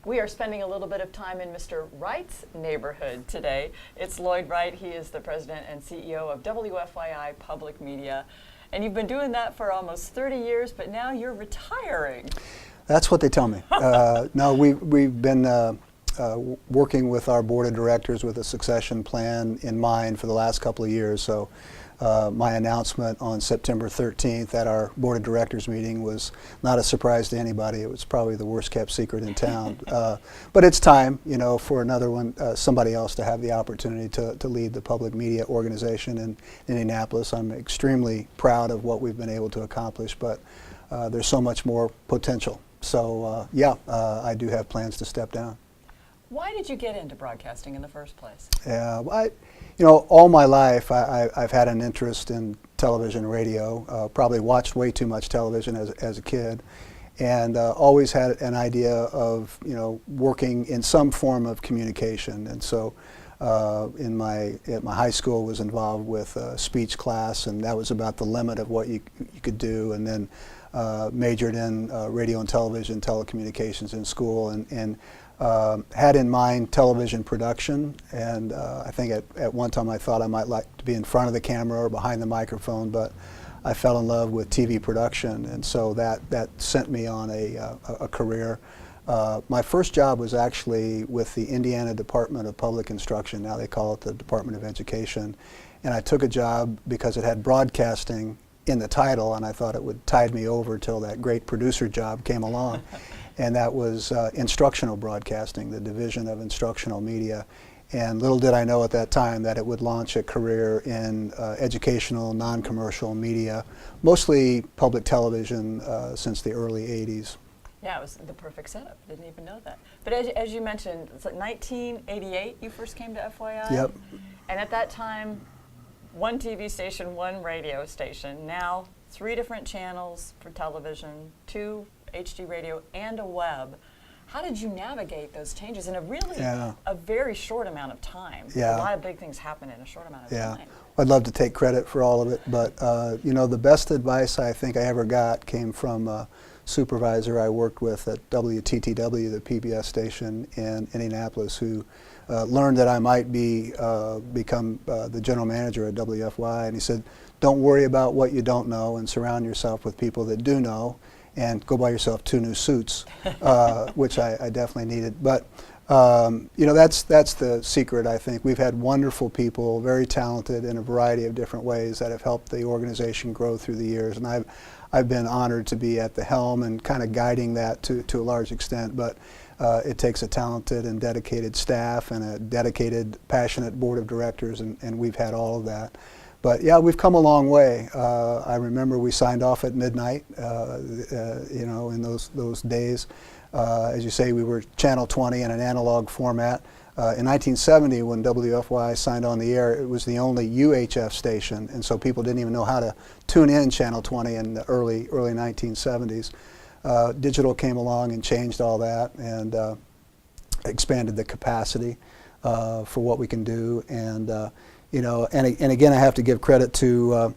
We are spending a little bit of time in Mr. Wright's neighborhood today. It's Lloyd Wright. He is the president and CEO of WFYI Public Media. And you've been doing that for almost 30 years, but now you're retiring. That's what they tell me. No, we've been working with our board of directors with a succession plan in mind for the last couple of years. So my announcement on September 13th at our board of directors meeting was not a surprise to anybody. It was probably the worst kept secret in town. But it's time, you know, for another one, somebody else to have the opportunity to lead the public media organization in Indianapolis. I'm extremely proud of what we've been able to accomplish, but there's so much more potential. So yeah, I do have plans to step down. Why did you get into broadcasting in the first place? Yeah, you know, all my life I've had an interest in television and radio. Probably watched way too much television as a kid, and always had an idea of, you know, working in some form of communication. And so at my high school was involved with a speech class, and that was about the limit of what you could do. And then majored in radio and television telecommunications in school, and had in mind television production, and I think at one time I thought I might like to be in front of the camera or behind the microphone, but I fell in love with TV production, and so that sent me on a career. My first job was actually with the Indiana Department of Public Instruction. Now they call it the Department of Education, and I took a job because it had broadcasting in the title, and I thought it would tide me over till that great producer job came along. And that was instructional broadcasting, the division of instructional media. And little did I know at that time that it would launch a career in educational, non-commercial media, mostly public television since the early 80s. Yeah, it was the perfect setup. Didn't even know that. But as you mentioned, it's like 1988 you first came to FYI? Yep. And at that time, one TV station, one radio station. Now, 3 different channels for television, 2 HD radio, and a web. How did you navigate those changes in a really a very short amount of time? Yeah. A lot of big things happen in a short amount of time. I'd love to take credit for all of it, but you know, the best advice I think I ever got came from a supervisor I worked with at WTTW, the PBS station in Indianapolis, who learned that I might become the general manager at WFY, and he said, "Don't worry about what you don't know, and surround yourself with people that do know, and go buy yourself 2 new suits," which I definitely needed. But you know, that's the secret, I think. We've had wonderful people, very talented in a variety of different ways, that have helped the organization grow through the years, and I've been honored to be at the helm and kind of guiding that to a large extent. But it takes a talented and dedicated staff and a dedicated, passionate board of directors, and we've had all of that. But yeah, we've come a long way. I remember we signed off at midnight, you know, in those days. As you say, we were Channel 20 in an analog format. In 1970, when WFY signed on the air, it was the only UHF station, and so people didn't even know how to tune in Channel 20 in the early 1970s. Digital came along and changed all that, and expanded the capacity for what we can do. And you know, and again, I have to give credit to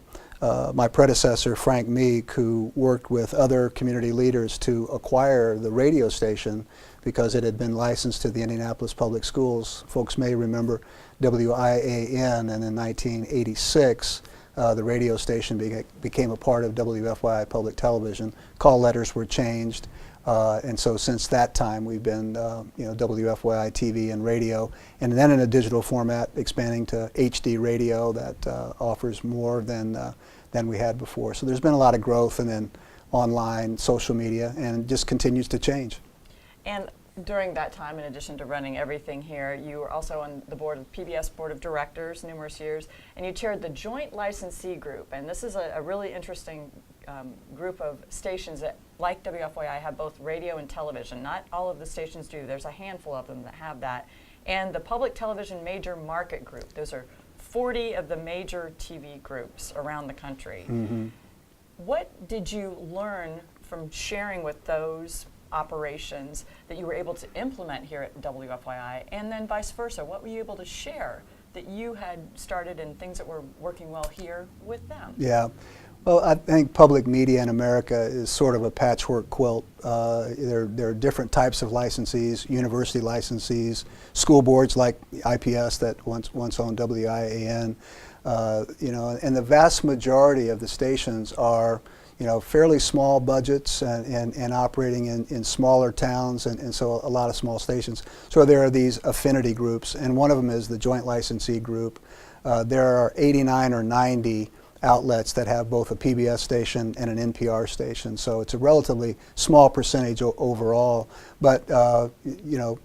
my predecessor, Frank Meek, who worked with other community leaders to acquire the radio station because it had been licensed to the Indianapolis Public Schools. Folks may remember WIAN, and in 1986, the radio station became a part of WFYI Public Television. Call letters were changed. And so since that time, we've been, you know, WFYI TV and radio, and then in a digital format, expanding to HD radio that offers more than we had before. So there's been a lot of growth, and then online, social media, and it just continues to change. And during that time, in addition to running everything here, you were also on the board of PBS Board of Directors numerous years, and you chaired the Joint Licensee Group. And this is a really interesting group of stations that, like WFYI, have both radio and television. Not all of the stations do. There's a handful of them that have that. And the Public Television Major Market Group. Those are 40 of the major TV groups around the country. Mm-hmm. What did you learn from sharing with those operations that you were able to implement here at WFYI, and then vice versa? What were you able to share that you had started and things that were working well here with them? Yeah. Well, I think public media in America is sort of a patchwork quilt. There are different types of licensees, university licensees, school boards like IPS that once owned WIAN, and the vast majority of the stations are, fairly small budgets and operating in smaller towns, and so a lot of small stations. So there are these affinity groups, and one of them is the Joint Licensee Group. There are 89 or 90 outlets that have both a PBS station and an NPR station, so it's a relatively small percentage overall, but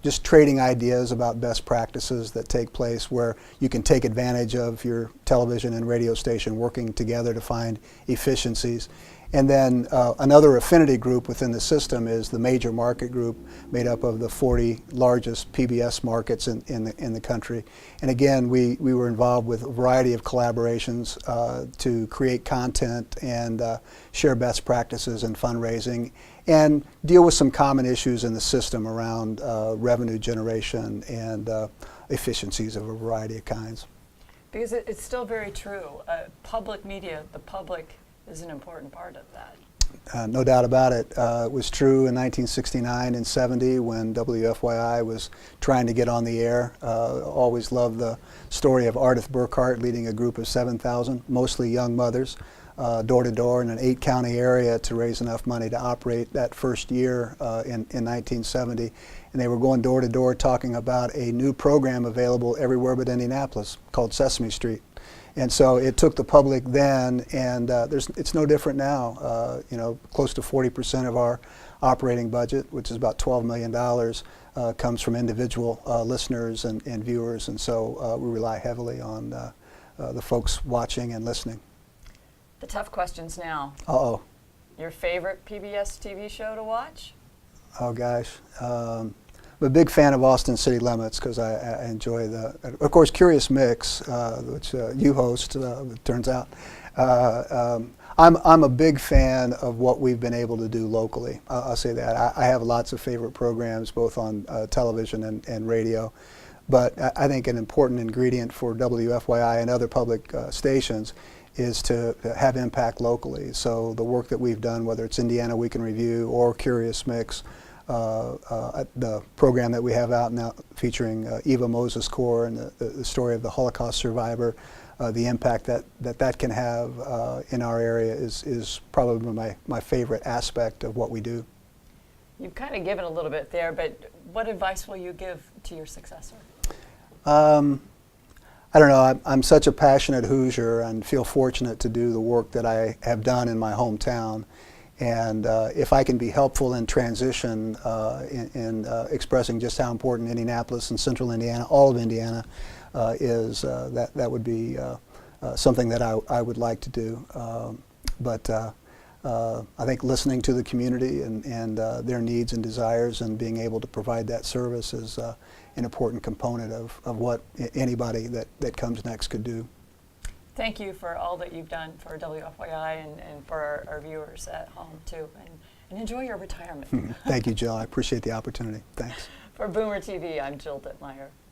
just trading ideas about best practices that take place where you can take advantage of your television and radio station working together to find efficiencies. And then another affinity group within the system is the major market group, made up of the 40 largest PBS markets in the country. And again, we were involved with a variety of collaborations to create content and share best practices and fundraising, and deal with some common issues in the system around revenue generation and efficiencies of a variety of kinds. Because it's still very true. Public media, the public, is an important part of that. No doubt about it. It was true in 1969 and 70 when WFYI was trying to get on the air. Always loved the story of Ardith Burkhart leading a group of 7,000, mostly young mothers, door to door in an 8-county area to raise enough money to operate that first year in 1970. And they were going door to door talking about a new program available everywhere but Indianapolis called Sesame Street. And so it took the public then, and it's no different now. Close to 40% of our operating budget, which is about $12 million, comes from individual listeners and viewers, and so we rely heavily on the folks watching and listening. The tough questions now. Uh-oh. Your favorite PBS TV show to watch? Oh, gosh. I'm a big fan of Austin City Limits because I enjoy of course, Curious Mix, which you host, it turns out. I'm a big fan of what we've been able to do locally. I'll say that. I have lots of favorite programs, both on television and radio. But I think an important ingredient for WFYI and other public stations is to have impact locally. So the work that we've done, whether it's Indiana Week in Review or Curious Mix, the program that we have out now featuring Eva Moses Core and the story of the Holocaust survivor, the impact that can have in our area is probably my favorite aspect of what we do. You've kind of given a little bit there, but what advice will you give to your successor? I don't know. I'm such a passionate Hoosier and feel fortunate to do the work that I have done in my hometown. And if I can be helpful in transition in expressing just how important Indianapolis and Central Indiana, all of Indiana, is, that would be something that I would like to do. But I think listening to the community and their needs and desires and being able to provide that service is an important component of what anybody that comes next could do. Thank you for all that you've done for WFYI and for our viewers at home, too. And enjoy your retirement. Thank you, Jill. I appreciate the opportunity. Thanks. For Boomer TV, I'm Jill Dittmeyer.